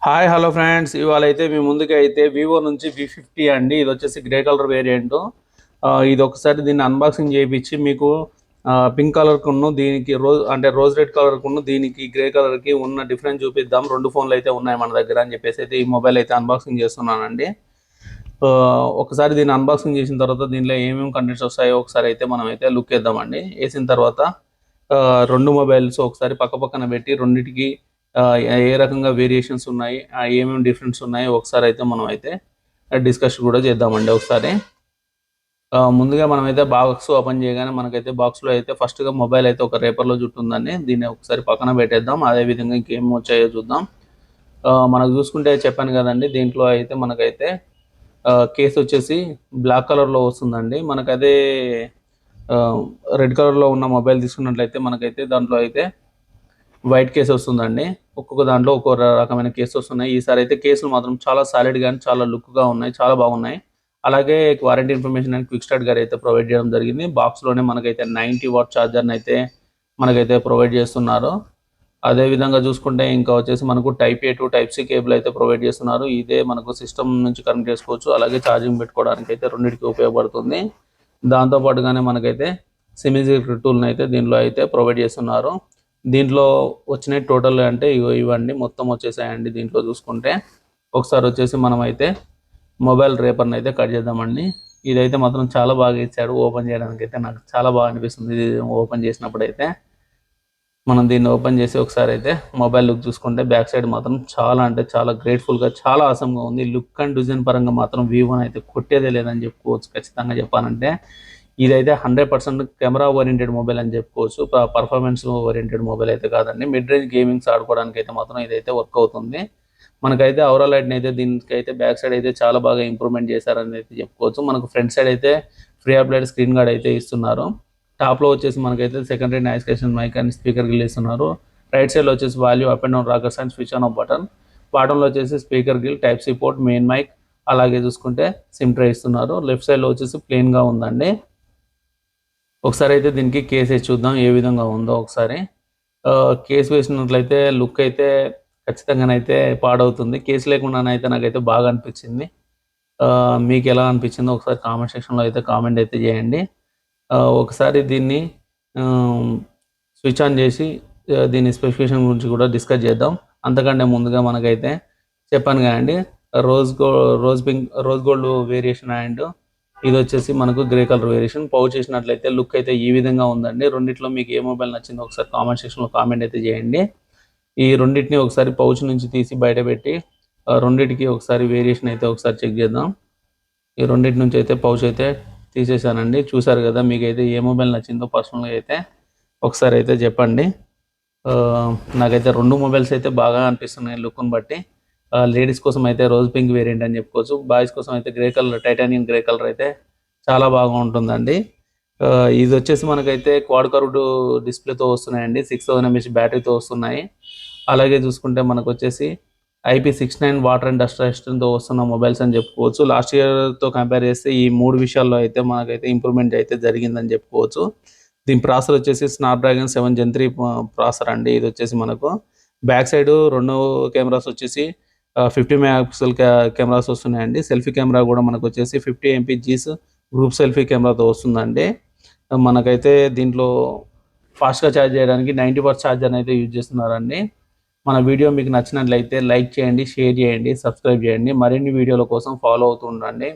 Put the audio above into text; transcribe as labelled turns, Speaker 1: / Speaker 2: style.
Speaker 1: Hi hello friends, ఇవాళ అయితే మీ ముందుకు అయితే వివో నుంచి V50 అండి. ఇది వచ్చేసి గ్రే కలర్ వేరియంట్. ఇది ఒకసారి దీన్ని అన్బాక్సింగ్ చేయించి మీకు పింక్ కలర్కును దీనికి రోజ్ రెడ్ కలర్కును దీనికి గ్రే కలర్కి ఉన్న డిఫరెన్స్ చూపిద్దాం. రెండు ఫోన్లు అయితే ఉన్నాయి మన దగ్గర అని చెప్పేసి అయితే ఈ మొబైల్ అయితే అన్బాక్సింగ్ చేస్తున్నానండి. ఒకసారి దీన్ని అన్బాక్సింగ్ చేసిన తర్వాత దీనిలో ఏమేమి కంటెంట్స్ వస్తాయో ఒకసారి అయితే మనం అయితే లుక్ వేద్దామండి. వేసిన తర్వాత రెండు మొబైల్స్ ఒకసారి పక్క పక్కన పెట్టి రెండింటికి ఏ రకంగా వేరియేషన్స్ ఉన్నాయి, ఏమేమి డిఫరెన్స్ ఉన్నాయి ఒకసారి అయితే మనం అయితే డిస్కస్ కూడా చేద్దామండి. ఒకసారి ముందుగా మనం అయితే బాక్స్ ఓపెన్ చేయగానే మనకైతే బాక్స్లో అయితే ఫస్ట్గా మొబైల్ అయితే ఒక రేపర్లో చుట్టుందండి. దీన్ని ఒకసారి పక్కన పెట్టేద్దాం. అదేవిధంగా ఇంకేం వచ్చాయో చూద్దాం. మనకు చూసుకుంటే చెప్పాను కదండి, దీంట్లో అయితే మనకైతే కేస్ వచ్చేసి బ్లాక్ కలర్లో వస్తుందండి. మనకు అదే రెడ్ కలర్లో ఉన్న మొబైల్ తీసుకున్నట్లయితే మనకైతే దాంట్లో అయితే వైట్ కేసు వస్తుందండి. ఒక్కొక్క దాంట్లో ఒక్కొక్క రకమైన కేసు వస్తున్నాయి. ఈసారి అయితే కేసులు మాత్రం చాలా సాలిడ్గా అండ్ చాలా లుక్గా ఉన్నాయి, చాలా బాగున్నాయి. అలాగే warranty information and quick start గారు అయితే ప్రొవైడ్ చేయడం జరిగింది. బాక్స్లోనే మనకైతే 90 వాట్ ఛార్జర్ని అయితే మనకైతే ప్రొవైడ్ చేస్తున్నారు. అదేవిధంగా చూసుకుంటే ఇంకా వచ్చేసి మనకు type A to type C cable అయితే ప్రొవైడ్ చేస్తున్నారు. ఇదే మనకు సిస్టమ్ నుంచి కనెక్ట్ చేసుకోవచ్చు. అలాగే ఛార్జింగ్ పెట్టుకోవడానికి అయితే రెండింటికి ఉపయోగపడుతుంది. దాంతోపాటుగానే మనకైతే సెమీజిక్ టూల్ని అయితే దీనిలో అయితే ప్రొవైడ్ చేస్తున్నారు. దీంట్లో వచ్చినాయి టోటల్ అంటే ఇవన్నీ మొత్తం వచ్చేసాయండి. దీంట్లో చూసుకుంటే ఒకసారి వచ్చేసి మనం అయితే మొబైల్ రేపర్ని అయితే కట్ చేద్దామండి. ఇదైతే మాత్రం చాలా బాగా ఇచ్చాడు. ఓపెన్ చేయడానికి అయితే నాకు చాలా బాగా అనిపిస్తుంది. ఇది ఓపెన్ చేసినప్పుడు అయితే మనం దీన్ని ఓపెన్ చేసి ఒకసారి అయితే మొబైల్ లుక్ చూసుకుంటే బ్యాక్ సైడ్ మాత్రం చాలా అంటే చాలా గ్రేట్ఫుల్గా చాలా ఆసమ్గా ఉంది. లుక్ అండ్ డిజైన్ పరంగా మాత్రం వివోని అయితే కొట్టేదే లేదని చెప్పుకోవచ్చు. ఖచ్చితంగా చెప్పాలంటే ఇదైతే 100% కెమెరా ఓరియంటెడ్ మొబైల్ అని చెప్పుకోవచ్చు. పర్ఫార్మెన్స్ ఓరియంటెడ్ మొబైల్ అయితే కాదండి. మిడ్ రేంజ్ గేమింగ్స్ ఆడుకోవడానికి అయితే మాత్రం ఇదైతే వర్క్ అవుతుంది. మనకైతే ఓవరాల్ లైట్ని అయితే దీనికైతే బ్యాక్ సైడ్ అయితే చాలా బాగా ఇంప్రూవ్మెంట్ చేశారని అయితే చెప్పుకోవచ్చు. మనకు ఫ్రంట్ సైడ్ అయితే ఫ్రీ అప్లైడ్ స్క్రీన్ గార్డ్ అయితే ఇస్తున్నారు. టాప్లో వచ్చేసి మనకైతే secondary noise cancellation mic and speaker grill ఇస్తున్నారు. రైట్ సైడ్లో వచ్చేసి volume up and down rockers and switch on off button. బాటంలో వచ్చేసి speaker grill, type C port, main mic, అలాగే చూసుకుంటే సిమ్ ట్రే ఇస్తున్నారు. లెఫ్ట్ సైడ్లో వచ్చేసి ప్లెయిన్గా ఉందండి. ఒకసారి అయితే దీనికి కేస్ వేసి చూద్దాం ఏ విధంగా ఉందో. ఒకసారి కేసు వేసినట్లయితే లుక్ అయితే ఖచ్చితంగానైతే పాడవుతుంది. కేసు లేకుండానైతే నాకైతే బాగా అనిపించింది. మీకు ఎలా అనిపించిందో ఒకసారి కామెంట్ సెక్షన్లో అయితే కామెంట్ అయితే చేయండి. ఒకసారి దీన్ని స్విచ్ ఆన్ చేసి దీని స్పెసిఫికేషన్ గురించి కూడా డిస్కస్ చేద్దాం. అంతకంటే ముందుగా మనకైతే చెప్పాను కదండి, రోజ్ గోల్డ్ వేరియేషన్ అండ్ ఇది వచ్చేసి మనకు గ్రే కలర్ వేరియేషన్. పౌచ్ చేసినట్లయితే లుక్ అయితే ఈ విధంగా ఉందండి. రెండిట్లో మీకు ఏ మొబైల్ నచ్చిందో ఒకసారి కామెంట్ సెక్షన్లో కామెంట్ అయితే చేయండి. ఈ రెండింటిని ఒకసారి పౌచ్ నుంచి తీసి బయట పెట్టి రెండింటికి ఒకసారి వేరియేషన్ అయితే ఒకసారి చెక్ చేద్దాం. ఈ రెండింటి నుంచి అయితే పౌచ్ అయితే తీసేసానండి. చూసారు కదా, మీకైతే ఏ మొబైల్ నచ్చిందో పర్సనల్గా అయితే ఒకసారి అయితే చెప్పండి. నాకైతే రెండు మొబైల్స్ అయితే బాగా అనిపిస్తున్నాయి లుక్ని బట్టి. లేడీస్ కోసం అయితే రోజ్ పింక్ వేరియంట్ అని చెప్పుకోవచ్చు. బాయ్స్ కోసం అయితే grey colour, titanium grey colour అయితే చాలా బాగా ఉంటుందండి. ఇది వచ్చేసి మనకైతే క్వాడ్ కర్వ్డ్ డిస్ప్లేతో వస్తున్నాయండి. 6000 mAh బ్యాటరీతో వస్తున్నాయి. అలాగే చూసుకుంటే మనకు వచ్చేసి IP69 వాటర్ అండ్ డస్ట్ రెసిస్టెంట్తో వస్తున్న మొబైల్స్ అని చెప్పుకోవచ్చు. లాస్ట్ ఇయర్తో కంపేర్ చేస్తే ఈ మూడు విషయాల్లో అయితే మనకైతే ఇంప్రూవ్మెంట్ అయితే జరిగిందని చెప్పుకోవచ్చు. దీని ప్రాసెసర్ వచ్చేసి స్నాప్డ్రాగన్ 7 Gen 3 ప్రాసెసర్ అండి. ఇది వచ్చేసి మనకు బ్యాక్ సైడ్ రెండు కెమెరాస్ వచ్చేసి 50 మెగాపిక్సెల్ కెమెరాస్ వస్తున్నాయండి. సెల్ఫీ కెమెరా కూడా మనకు వచ్చేసి 50 MP జీస్ గ్రూప్ సెల్ఫీ కెమెరాతో వస్తుందండి. మనకైతే దీంట్లో ఫాస్ట్గా ఛార్జ్ చేయడానికి 90 వాట్ ఛార్జర్ అయితే యూజ్ చేస్తున్నారండి. మన వీడియో మీకు నచ్చినట్లయితే లైక్ చేయండి, షేర్ చేయండి, సబ్స్క్రైబ్ చేయండి. మరిన్ని వీడియోల కోసం ఫాలో అవుతూ ఉండండి.